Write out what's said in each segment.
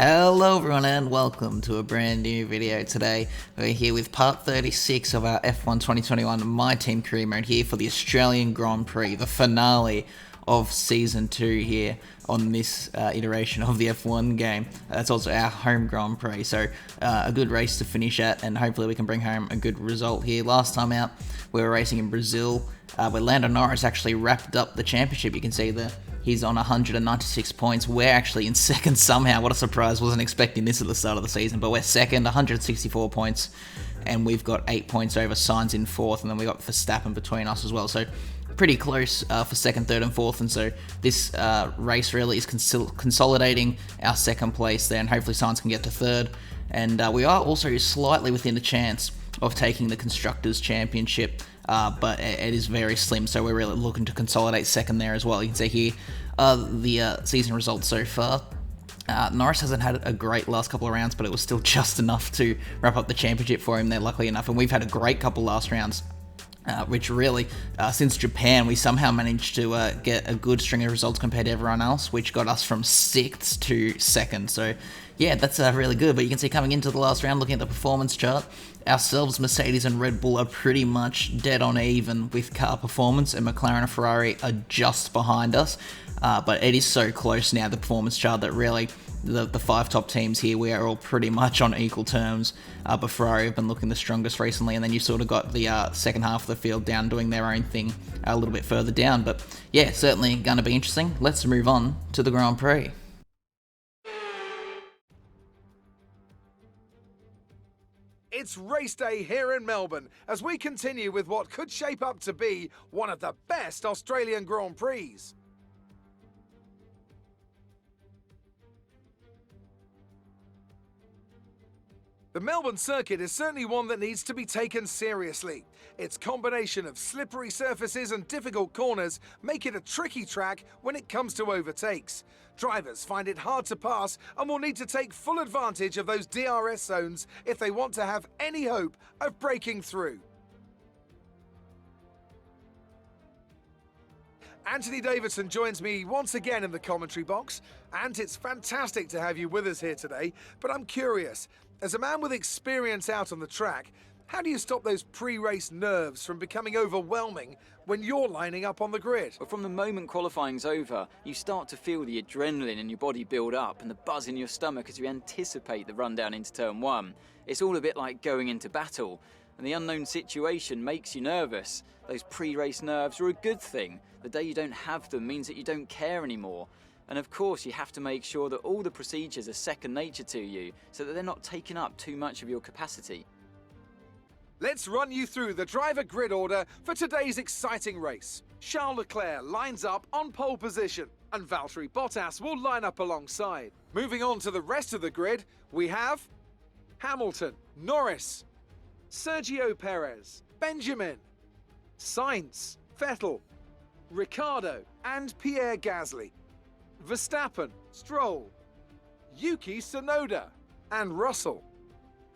Hello everyone and welcome to a brand new video. Today we're here with part 36 of our F1 2021 MyTeam Career mode here for the Australian Grand Prix, the finale of Season 2 here on this iteration of the F1 game. That's also our home Grand Prix, so a good race to finish at, and hopefully we can bring home a good result here. Last time out we were racing in Brazil where Lando Norris actually wrapped up the championship. You can see there he's on 196 points. We're actually in second somehow. What a surprise. Wasn't expecting this at the start of the season, but we're second, 164 points, and we've got 8 points over Sainz in fourth, and then we got Verstappen between us as well. So pretty close for second, third, and fourth, and so this race really is consolidating our second place there, and hopefully Sainz can get to third. And we are also slightly within a chance of taking the Constructors' Championship, but it is very slim, so we're really looking to consolidate second there as well. You can see here the season results so far. Norris hasn't had a great last couple of rounds, but it was still just enough to wrap up the championship for him there, luckily enough, and we've had a great couple last rounds. Which really, since Japan, we somehow managed to get a good string of results compared to everyone else, which got us from 6th to 2nd. So, yeah, that's really good. But you can see coming into the last round, looking at the performance chart, ourselves, Mercedes and Red Bull are pretty much dead on even with car performance, and McLaren and Ferrari are just behind us. But it is so close now, the performance chart, that really the 5 top teams here, we are all pretty much on equal terms. But Ferrari have been looking the strongest recently, and then you sort of got the second half of the field down doing their own thing a little bit further down. But yeah, certainly going to be interesting. Let's move on to the Grand Prix. It's race day here in Melbourne as we continue with what could shape up to be one of the best Australian Grand Prix. The Melbourne circuit is certainly one that needs to be taken seriously. Its combination of slippery surfaces and difficult corners make it a tricky track when it comes to overtakes. Drivers find it hard to pass and will need to take full advantage of those DRS zones if they want to have any hope of breaking through. Anthony Davidson joins me once again in the commentary box, and it's fantastic to have you with us here today, but I'm curious, as a man with experience out on the track, how do you stop those pre-race nerves from becoming overwhelming when you're lining up on the grid? Well, from the moment qualifying's over, you start to feel the adrenaline in your body build up and the buzz in your stomach as you anticipate the run down into turn 1. It's all a bit like going into battle, and the unknown situation makes you nervous. Those pre-race nerves are a good thing. The day you don't have them means that you don't care anymore. And of course, you have to make sure that all the procedures are second nature to you so that they're not taking up too much of your capacity. Let's run you through the driver grid order for today's exciting race. Charles Leclerc lines up on pole position, and Valtteri Bottas will line up alongside. Moving on to the rest of the grid, we have Hamilton, Norris, Sergio Perez, Benjamin, Sainz, Vettel, Ricciardo and Pierre Gasly, Verstappen, Stroll, Yuki Tsunoda and Russell,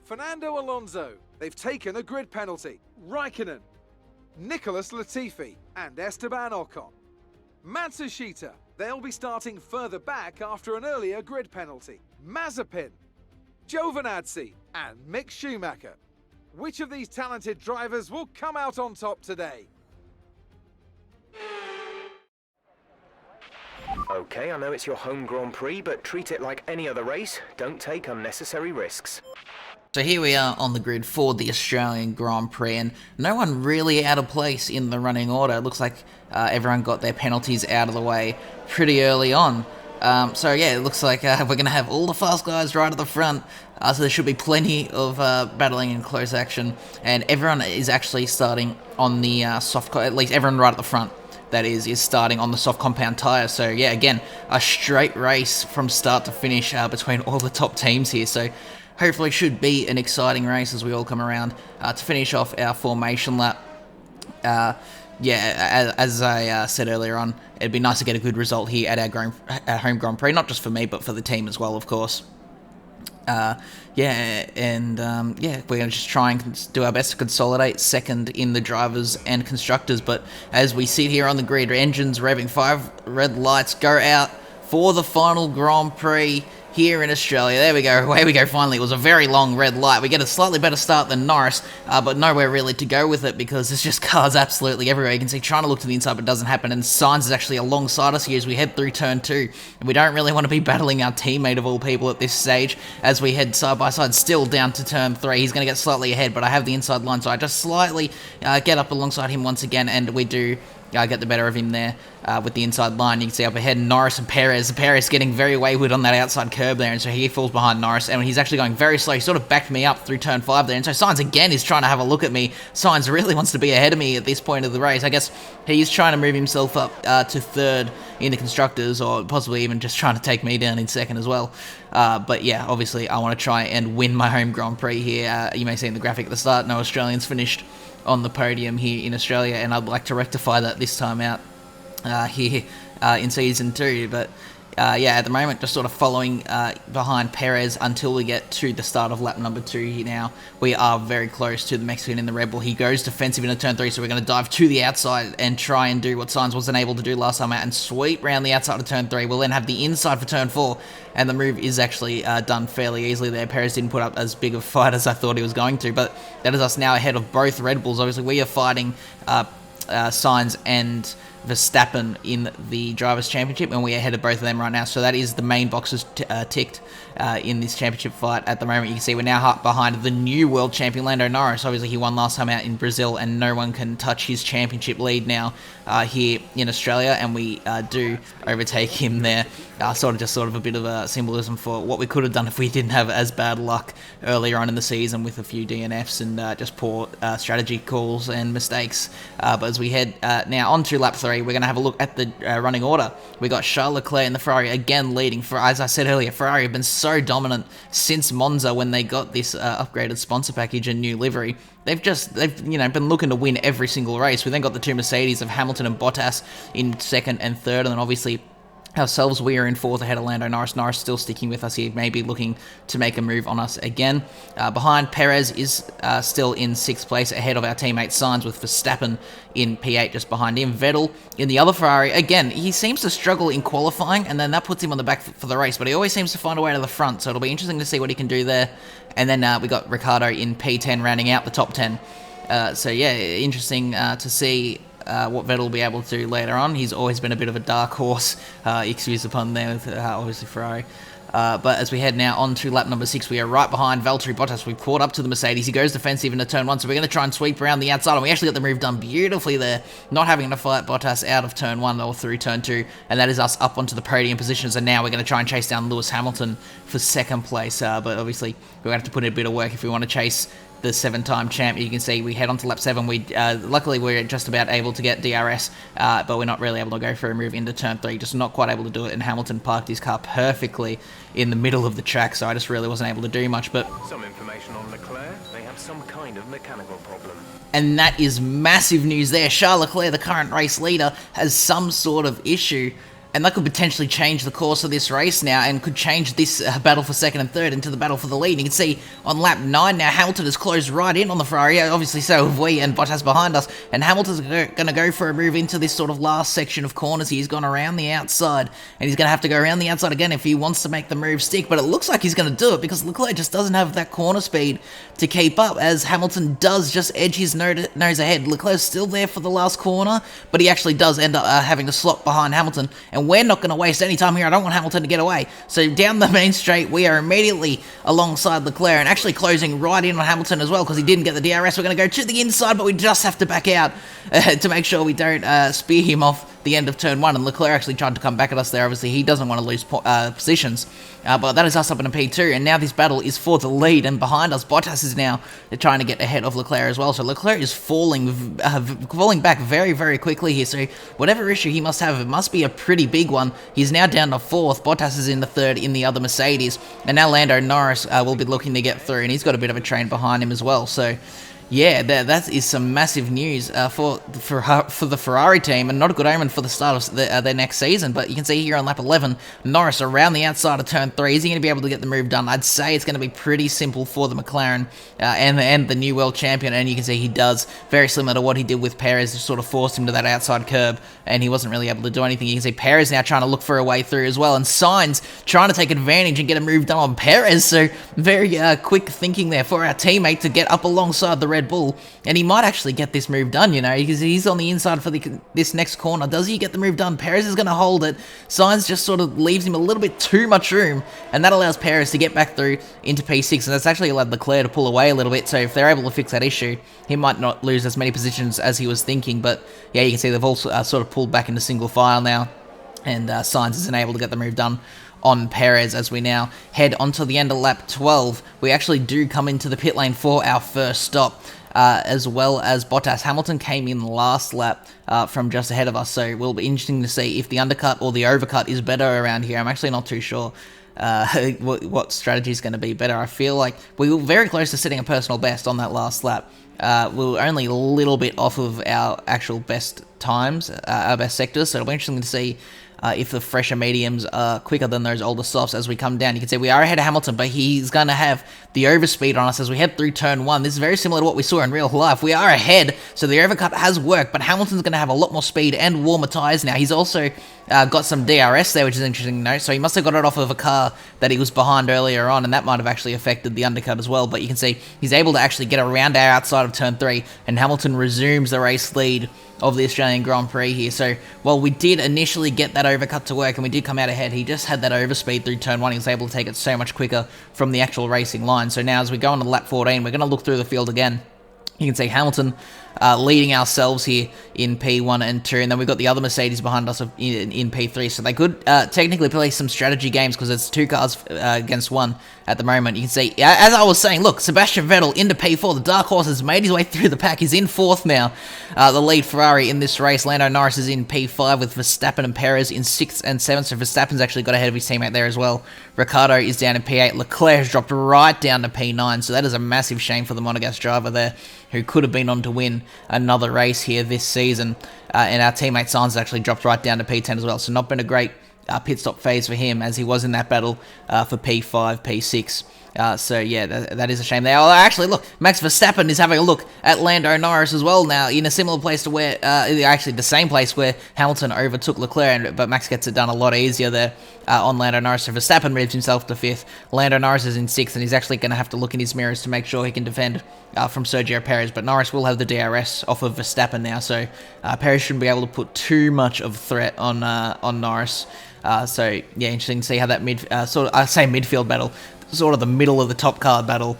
Fernando Alonso, they've taken a grid penalty, Raikkonen, Nicholas Latifi and Esteban Ocon, Matsushita, they'll be starting further back after an earlier grid penalty, Mazepin, Giovinazzi and Mick Schumacher. Which of these talented drivers will come out on top today? Okay, I know it's your home Grand Prix, but treat it like any other race. Don't take unnecessary risks. So here we are on the grid for the Australian Grand Prix, and no one really out of place in the running order. It looks like everyone got their penalties out of the way pretty early on. So yeah, it looks like we're going to have all the fast guys right at the front, so there should be plenty of battling in close action, and everyone is actually starting on the at least everyone right at the front, that is starting on the soft compound tyre. So yeah, again, a straight race from start to finish between all the top teams here, so hopefully should be an exciting race as we all come around to finish off our formation lap. Yeah, as I said earlier on, it'd be nice to get a good result here at our home Grand Prix, not just for me, but for the team as well, of course. Yeah, we're going to just try and do our best to consolidate second in the drivers and constructors. But as we sit here on the grid, engines revving, 5 red lights go out for the final Grand Prix here in Australia. There we go, away we go finally. It was a very long red light. We get a slightly better start than Norris, but nowhere really to go with it because there's just cars absolutely everywhere. You can see trying to look to the inside, but it doesn't happen, and Sainz is actually alongside us here as we head through turn 2. And we don't really want to be battling our teammate of all people at this stage as we head side by side, still down to turn 3. He's going to get slightly ahead, but I have the inside line, so I just slightly get up alongside him once again, and we do get the better of him there with the inside line. You can see up ahead Norris and Perez. Perez getting very wayward on that outside curb there, and so he falls behind Norris, and he's actually going very slow. He sort of backed me up through turn 5 there, and so Sainz again is trying to have a look at me. Sainz really wants to be ahead of me at this point of the race. I guess he's trying to move himself up to 3rd in the Constructors, or possibly even just trying to take me down in 2nd as well. But yeah, obviously I want to try and win my home Grand Prix here. You may see in the graphic at the start, no Australians finished on the podium here in Australia, and I'd like to rectify that this time out here in Season 2, but yeah, at the moment just sort of following behind Perez until we get to the start of lap number 2 here now. We are very close to the Mexican in the Red Bull. He goes defensive into turn 3, so we're going to dive to the outside and try and do what Sainz wasn't able to do last time out and sweep around the outside of turn 3. We'll then have the inside for turn 4, and the move is actually done fairly easily there. Perez didn't put up as big a fight as I thought he was going to, but that is us now ahead of both Red Bulls. Obviously, we are fighting Sainz and Verstappen in the Drivers' Championship, and we are ahead of both of them right now, so that is the main boxes ticked in this championship fight at the moment. You can see we're now behind the new world champion, Lando Norris. Obviously, he won last time out in Brazil, and no one can touch his championship lead now here in Australia, and we do overtake him there. Sort of a bit of a symbolism for what we could have done if we didn't have as bad luck earlier on in the season with a few DNFs and just poor strategy calls and mistakes. But as we head now on to lap 3, we're going to have a look at the running order. We got Charles Leclerc in the Ferrari again leading. As I said earlier, Ferrari have been so dominant since Monza when they got this upgraded sponsor package and new livery. They've been looking to win every single race. We then got the 2 Mercedes of Hamilton and Bottas in 2nd and 3rd, and then obviously ourselves, we are in 4th ahead of Lando Norris. Norris still sticking with us here, maybe looking to make a move on us again. Behind, Perez is still in 6th place ahead of our teammate Sainz, with Verstappen in P8 just behind him. Vettel in the other Ferrari. Again, he seems to struggle in qualifying, and then that puts him on the back for the race, but he always seems to find a way to the front, so it'll be interesting to see what he can do there. And then we got Ricciardo in P10 rounding out the top 10. So yeah, interesting to see what Vettel will be able to do later on. He's always been a bit of a dark horse, excuse the pun there, with obviously Ferrari. But as we head now on to lap number 6, we are right behind Valtteri Bottas. We've caught up to the Mercedes. He goes defensive into turn 1, so we're going to try and sweep around the outside, and we actually got the move done beautifully there, not having to fight Bottas out of turn 1 or through turn 2, and that is us up onto the podium positions, and now we're going to try and chase down Lewis Hamilton for 2nd place, but obviously we're going to have to put in a bit of work if we want to chase the 7-time champ. You can see we head on to lap 7. We luckily we're just about able to get DRS, but we're not really able to go for a move into turn 3, just not quite able to do it, and Hamilton parked his car perfectly in the middle of the track, so I just really wasn't able to do much. But some information on Leclerc, they have some kind of mechanical problem. And that is massive news there. Charles Leclerc, the current race leader, has some sort of issue, and that could potentially change the course of this race now, and could change this battle for 2nd and 3rd into the battle for the lead. You can see on lap 9 now, Hamilton has closed right in on the Ferrari. Obviously, so have we, and Bottas behind us. And Hamilton's going to go for a move into this sort of last section of corners. He's gone around the outside, and he's going to have to go around the outside again if he wants to make the move stick. But it looks like he's going to do it, because Leclerc just doesn't have that corner speed to keep up, as Hamilton does just edge his nose ahead. Leclerc's still there for the last corner, but he actually does end up having to slot behind Hamilton, and we're not going to waste any time here. I don't want Hamilton to get away. So down the main straight, we are immediately alongside Leclerc, and actually closing right in on Hamilton as well, because he didn't get the DRS. We're going to go to the inside, but we just have to back out to make sure we don't spear him off the end of turn 1, and Leclerc actually tried to come back at us there. Obviously, he doesn't want to lose positions, but that is us up in a P2, and now this battle is for the lead, and behind us, Bottas is now trying to get ahead of Leclerc as well, so Leclerc is falling back very, very quickly here, so whatever issue he must have, it must be a pretty big one. He's now down to 4th, Bottas is in the 3rd in the other Mercedes, and now Lando Norris will be looking to get through, and he's got a bit of a train behind him as well, so Yeah, that is some massive news for the Ferrari team, and not a good omen for the start of their next season. But you can see here on lap 11, Norris around the outside of turn 3. Is he going to be able to get the move done? I'd say it's going to be pretty simple for the McLaren and the new world champion, and you can see he does, very similar to what he did with Perez, just sort of forced him to that outside curb, and he wasn't really able to do anything. You can see Perez now trying to look for a way through as well, and Sainz trying to take advantage and get a move done on Perez. So very quick thinking there for our teammate to get up alongside the Red Bull, and he might actually get this move done, because he's on the inside for this next corner. Does he get the move done? Perez is going to hold it. Sainz just sort of leaves him a little bit too much room, and that allows Perez to get back through into P6, and that's actually allowed Leclerc to pull away a little bit. So if they're able to fix that issue, he might not lose as many positions as he was thinking. But yeah, you can see they've also sort of pulled back into single file now, and Sainz isn't able to get the move done on Perez. As we now head onto the end of lap 12, we actually do come into the pit lane for our first stop, as well as Bottas. Hamilton came in last lap from just ahead of us, so it will be interesting to see if the undercut or the overcut is better around here. I'm actually not too sure what strategy is going to be better. I feel like we were very close to setting a personal best on that last lap. We were only a little bit off of our actual best times, our best sectors, so it'll be interesting to see if the fresher mediums are quicker than those older softs as we come down. You can see we are ahead of Hamilton, but he's going to have the overspeed on us as we head through turn 1. This is very similar to what we saw in real life. We are ahead, so the overcut has worked, but Hamilton's going to have a lot more speed and warmer tyres now. He's also got some DRS there, which is interesting to note, so he must have got it off of a car that he was behind earlier on, and that might have actually affected the undercut as well. But you can see he's able to actually get around our outside of turn 3, and Hamilton resumes the race lead of the Australian Grand Prix here. So while we did initially get that overcut to work and we did come out ahead, he just had that overspeed through turn 1. He was able to take it so much quicker from the actual racing line. So now as we go on to lap 14, we're going to look through the field again. You can see Hamilton leading ourselves here in P1 and 2, and then we've got the other Mercedes behind us in P3, so they could technically play some strategy games because it's 2 cars against 1 at the moment. You can see, as I was saying, look, Sebastian Vettel into P4, the dark horse has made his way through the pack. He's in 4th now, the lead Ferrari in this race. Lando Norris is in P5 with Verstappen and Perez in 6th and 7th, so Verstappen's actually got ahead of his teammate there as well. Ricciardo is down in P8, Leclerc has dropped right down to P9, so that is a massive shame for the Monegasque driver there, who could have been on to win another race here this season. And our teammate Sainz has actually dropped right down to P10 as well, so not been a great pit stop phase for him as he was in that battle for P5, P6. So yeah, that is a shame there. Although actually, look, Max Verstappen is having a look at Lando Norris as well now, in a similar place to where, actually the same place where Hamilton overtook Leclerc, but Max gets it done a lot easier there on Lando Norris. So Verstappen moves himself to 5th. Lando Norris is in 6th, and he's actually going to have to look in his mirrors to make sure he can defend from Sergio Perez. But Norris will have the DRS off of Verstappen now, so Perez shouldn't be able to put too much of a threat on Norris. So yeah, interesting to see how that midfield battle, sort of the middle of the top card battle,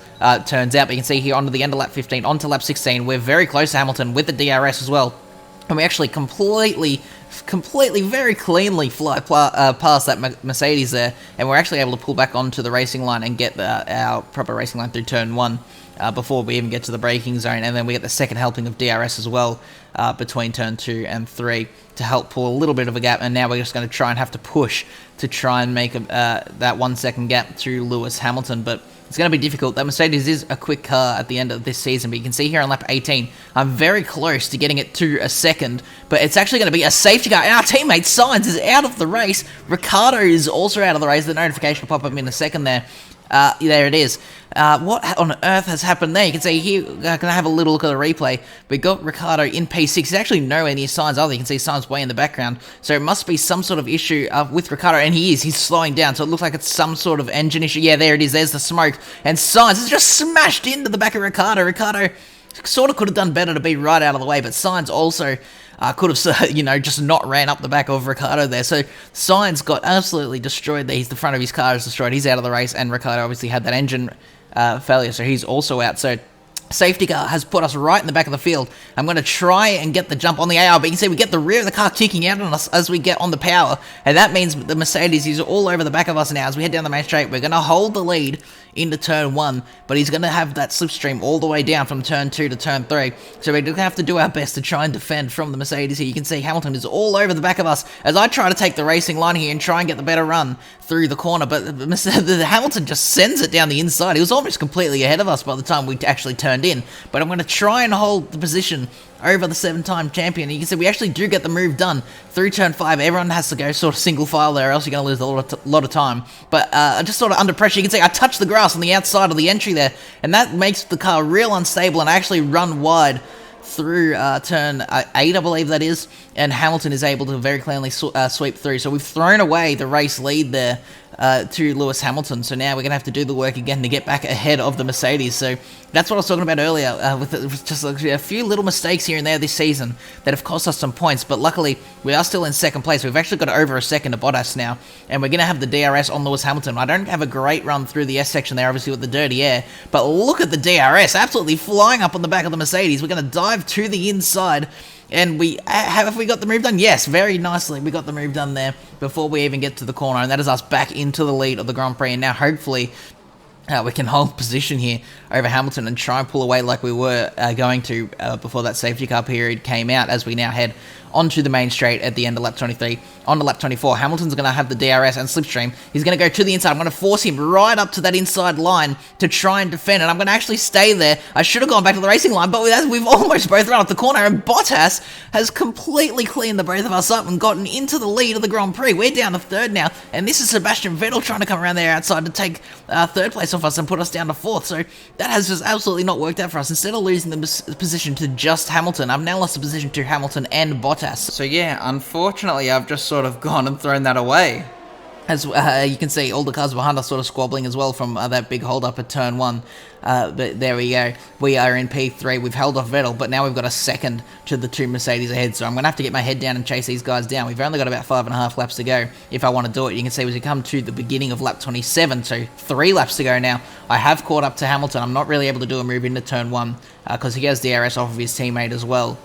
turns out. But you can see here onto the end of lap 15, onto lap 16, we're very close to Hamilton with the DRS as well. And we actually completely, very cleanly fly past that Mercedes there, and we're actually able to pull back onto the racing line and get our proper racing line through turn 1 before we even get to the braking zone. And then we get the second helping of DRS as well between turn 2 and 3 to help pull a little bit of a gap. And now we're just going to try and have to push to try and make that 1 second gap through Lewis Hamilton, but it's going to be difficult. That Mercedes is a quick car at the end of this season, but you can see here on lap 18, I'm very close to getting it to a second, but it's actually going to be a safety car, and our teammate Sainz is out of the race. Ricciardo is also out of the race. The notification will pop up in a second there. There it is. What on earth has happened there? You can see here, going to have a little look at the replay. We got Ricciardo in P6. He's actually nowhere near Sainz either. You can see Sainz way in the background. So it must be some sort of issue with Ricciardo, and he's slowing down. So it looks like it's some sort of engine issue. Yeah, there it is. There's the smoke. And Sainz has just smashed into the back of Ricciardo. Ricciardo sort of could have done better to be right out of the way, but Sainz also could have, just not ran up the back of Ricciardo there. So Sainz got absolutely destroyed there. The front of his car is destroyed. He's out of the race, and Ricciardo obviously had that engine failure, so he's also out. So safety car has put us right in the back of the field. I'm going to try and get the jump on the AR, but you can see we get the rear of the car kicking out on us as we get on the power, and that means the Mercedes is all over the back of us now. As we head down the main straight, we're going to hold the lead into turn 1, but he's going to have that slipstream all the way down from turn 2 to turn 3, so we're going to have to do our best to try and defend from the Mercedes here. You can see Hamilton is all over the back of us as I try to take the racing line here and try and get the better run through the corner, but Hamilton just sends it down the inside. He was almost completely ahead of us by the time we actually turned it in. But I'm going to try and hold the position over the 7-time champion. And you can see we actually do get the move done through turn 5. Everyone has to go sort of single file there, or else you're going to lose a lot of time. But just sort of under pressure, you can see I touch the grass on the outside of the entry there, and that makes the car real unstable, and I actually run wide through turn 8, I believe that is, and Hamilton is able to very cleanly sweep through. So we've thrown away the race lead there to Lewis Hamilton. So now we're going to have to do the work again to get back ahead of the Mercedes. So that's what I was talking about earlier, with just a few little mistakes here and there this season that have cost us some points. But luckily, we are still in second place. We've actually got over a second to Bottas now, and we're going to have the DRS on Lewis Hamilton. I don't have a great run through the S section there, obviously, with the dirty air, but look at the DRS, absolutely flying up on the back of the Mercedes. We're going to dive to the inside, and we have we got the move done? Yes, very nicely. We got the move done there before we even get to the corner, and that is us back into the lead of the Grand Prix. And now hopefully we can hold position here over Hamilton and try and pull away like we were going to before that safety car period came out, as we now head onto the main straight at the end of lap 23. On to lap 24, Hamilton's going to have the DRS and slipstream. He's going to go to the inside. I'm going to force him right up to that inside line to try and defend, and I'm going to actually stay there. I should have gone back to the racing line, but we've almost both run off the corner, and Bottas has completely cleaned the both of us up and gotten into the lead of the Grand Prix. We're down to third now, and this is Sebastian Vettel trying to come around there outside to take third place off us and put us down to fourth. So that has just absolutely not worked out for us. Instead of losing the position to just Hamilton, I've now lost the position to Hamilton and Bottas. So yeah, unfortunately, I've just sort of gone and thrown that away. As you can see, all the cars behind us sort of squabbling as well from that big hold-up at turn 1. But there we go. We are in P3. We've held off Vettel, but now we've got a second to the 2 Mercedes ahead. So I'm going to have to get my head down and chase these guys down. We've only got about 5.5 laps to go if I want to do it. You can see as we come to the beginning of lap 27, so 3 laps to go now, I have caught up to Hamilton. I'm not really able to do a move into turn 1 because he has DRS off of his teammate as well.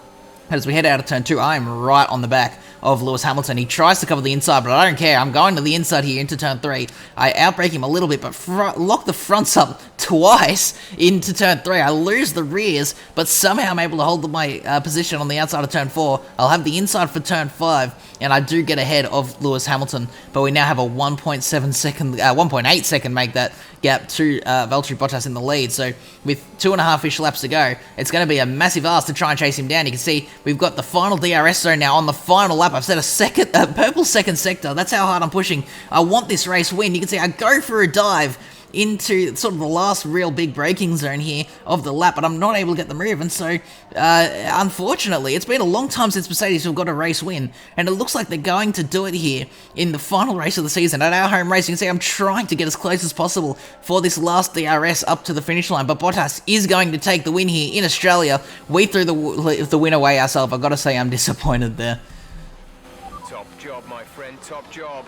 As we head out of turn 2, I am right on the back of Lewis Hamilton. He tries to cover the inside, but I don't care. I'm going to the inside here into turn 3. I outbrake him a little bit, but lock the fronts up twice into turn 3. I lose the rears, but somehow I'm able to hold my position on the outside of turn 4. I'll have the inside for turn 5, and I do get ahead of Lewis Hamilton, but we now have a 1.8 second make that gap to Valtteri Bottas in the lead. So with 2.5-ish laps to go, it's going to be a massive ask to try and chase him down. You can see we've got the final DRS zone now on the final lap. I've set a purple second sector. That's how hard I'm pushing. I want this race win. You can see I go for a dive into sort of the last real big braking zone here of the lap, but I'm not able to get the move, and so unfortunately it's been a long time since Mercedes have got a race win, and it looks like they're going to do it here in the final race of the season at our home race. You can see I'm trying to get as close as possible for this last DRS up to the finish line, but Bottas is going to take the win here in Australia. We threw the win away ourselves. I've got to say I'm disappointed there. Top job, my friend, top job.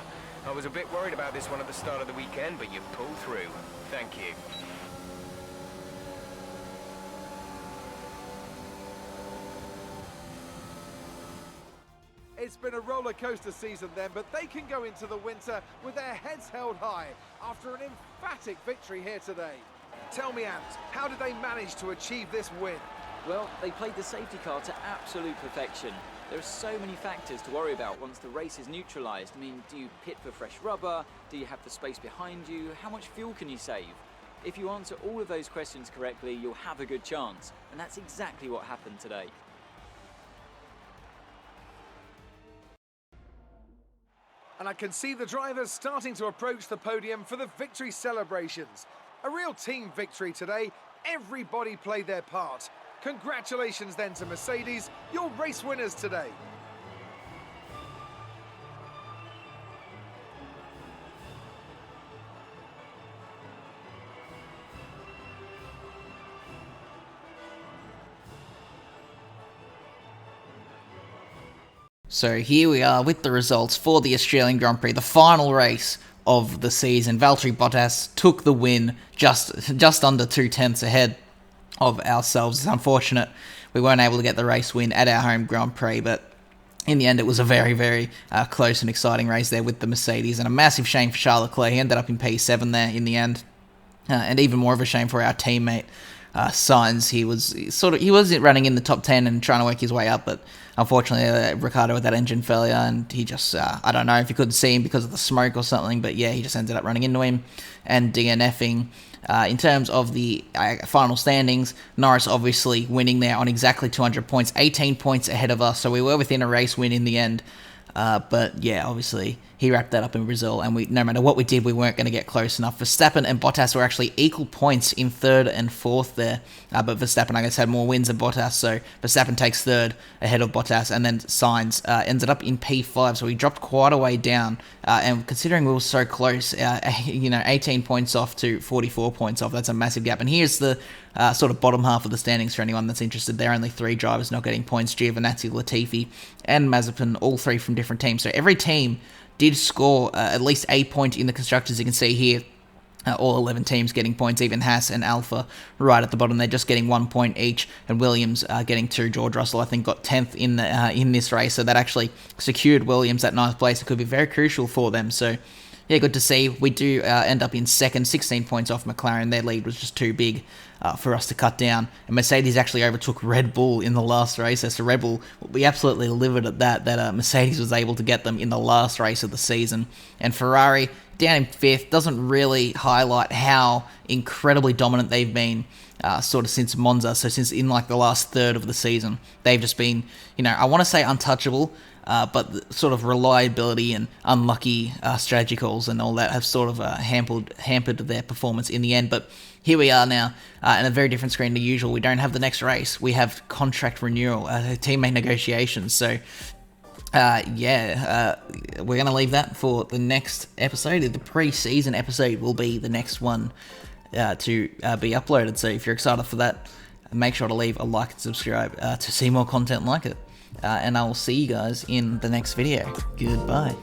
I was a bit worried about this one at the start of the weekend, but you pulled through. Thank you. It's been a roller coaster season then, but they can go into the winter with their heads held high after an emphatic victory here today. Tell me, Ant, how did they manage to achieve this win? Well, they played the safety car to absolute perfection. There are so many factors to worry about once the race is neutralised. I mean, do you pit for fresh rubber? Do you have the space behind you? How much fuel can you save? If you answer all of those questions correctly, you'll have a good chance. And that's exactly what happened today. And I can see the drivers starting to approach the podium for the victory celebrations. A real team victory today. Everybody played their part. Congratulations then to Mercedes, your race winners today. So here we are with the results for the Australian Grand Prix, the final race of the season. Valtteri Bottas took the win, just under 2/10 ahead of ourselves. It's unfortunate we weren't able to get the race win at our home Grand Prix, but in the end it was a very, very close and exciting race there with the Mercedes, and a massive shame for Charles Leclerc. He ended up in P7 there in the end, and even more of a shame for our teammate Sainz, he was running in the top 10 and trying to work his way up, but unfortunately Ricciardo with that engine failure, and he just I don't know if you couldn't see him because of the smoke or something, but yeah, he just ended up running into him and DNFing. In terms of the final standings, Norris obviously winning there on exactly 200 points, 18 points ahead of us, so we were within a race win in the end. But yeah, obviously he wrapped that up in Brazil, and no matter what we did, we weren't going to get close enough. Verstappen and Bottas were actually equal points in third and fourth there, but Verstappen, I guess, had more wins than Bottas, so Verstappen takes third ahead of Bottas, and then Sainz ended up in P5, so he dropped quite a way down, and considering we were so close, 18 points off to 44 points off, that's a massive gap. And here's the sort of bottom half of the standings for anyone that's interested. There are only 3 drivers not getting points: Giovinazzi, Latifi, and Mazepin, all 3 from different teams. So every team did score at least a point in the constructors. You can see here all 11 teams getting points, even Haas and Alpha right at the bottom. They're just getting 1 point each, and Williams getting 2. George Russell, I think, got 10th in this race, so that actually secured Williams that 9th place. It could be very crucial for them. So yeah, good to see. We do end up in second, 16 points off McLaren. Their lead was just too big for us to cut down. And Mercedes actually overtook Red Bull in the last race. So Red Bull, we absolutely livid at that Mercedes was able to get them in the last race of the season. And Ferrari, down in 5th, doesn't really highlight how incredibly dominant they've been sort of since Monza. So since in like the last third of the season, they've just been, I want to say untouchable, but the sort of reliability and unlucky strategy calls and all that have sort of hampered their performance in the end. But here we are now in a very different screen to usual. We don't have the next race. We have contract renewal, teammate negotiations. So we're going to leave that for the next episode. The pre-season episode will be the next one to be uploaded. So if you're excited for that, make sure to leave a like and subscribe to see more content like it. And I will see you guys in the next video. Goodbye.